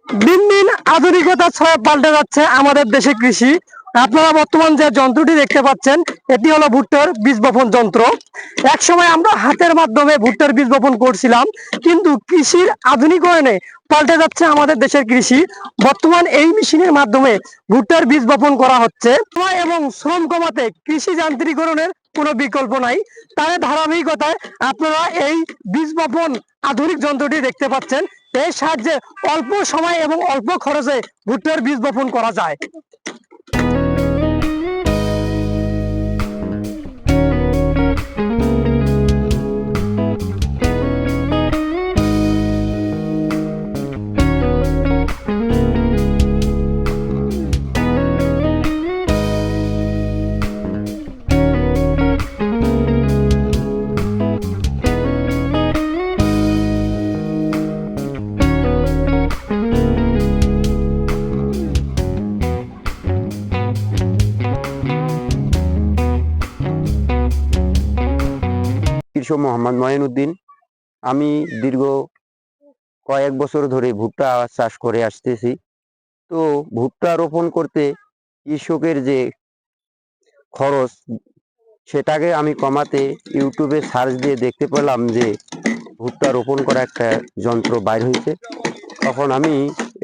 দিন দিন আধুনিকতার ছোঁয়া পাল্টে যাচ্ছে আমাদের দেশে কৃষি। আপনারা বর্তমান যে যন্ত্রটি দেখতে পাচ্ছেন এটি হলো ভুট্টার বীজ বপন যন্ত্র। এক সময় আমরা হাতের মাধ্যমে ভুট্টার বীজ বপন করছিলাম, কিন্তু কৃষির আধুনিকায়নে পাল্টে যাচ্ছে আমাদের দেশের কৃষি। বর্তমান এই মেশিনের মাধ্যমে ভুট্টার বীজ বপন করা হচ্ছে। সময় এবং শ্রম কমাতে কৃষি যান্ত্রিকরণের কোনো বিকল্প নাই। তার ধারাবাহিকতায় আপনারা এই বীজ বপন আধুনিক যন্ত্রটি দেখতে পাচ্ছেন। এর সাহায্যে অল্প সময় এবং অল্প খরচে ভুট্টার বীজ বপন করা যায়। কৃষক মোহাম্মদ মঈনুদ্দিন। আমি দীর্ঘ কয়েক বছর ধরে ভুট্টা চাষ করে আসতেছি। তো ভুট্টা রোপণ করতে কৃষকের যে খরচ সেটাকে আমি কমাতে ইউটিউবে সার্চ দিয়ে দেখতে পেলাম যে ভুট্টা রোপণ করা একটা যন্ত্র বাইর হয়েছে। তখন আমি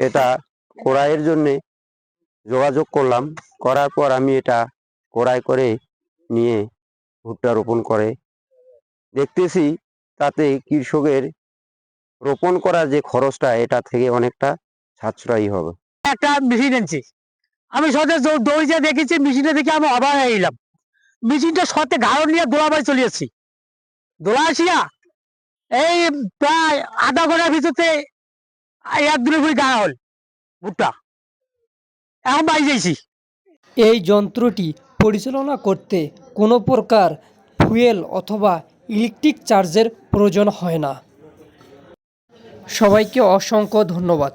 এটা ক্রয়ের জন্যে যোগাযোগ করলাম। করার পর আমি এটা ক্রয় করে নিয়ে ভুট্টা রোপণ করে দেখতেছি তাতে কৃষকের রোপণ করার যে খরচটা এটা থেকে অনেকটা সাশ্রয়ী হবে। একটা মেশিন এনেছি আমি, সতে দৌড়ে দেখেছি মেশিনটা দেখে আমি অবাক হয়ে গেলাম। মেশিনটা সতে ঘাড় নিয়ে দোলাবাই চলে যাচ্ছি। দোলা আসিয়া এই প্রায় আধা ঘন্টার ভিতরে এক দিনের করে গাড়া হল ভুট্টা, এখন বাড়ি যাইছি। এই যন্ত্রটি পরিচালনা করতে কোনো প্রকার ফুয়েল অথবা ইলেকট্রিক চার্জের প্রয়োজন হয় না। সবাইকে অসংখ্য ধন্যবাদ।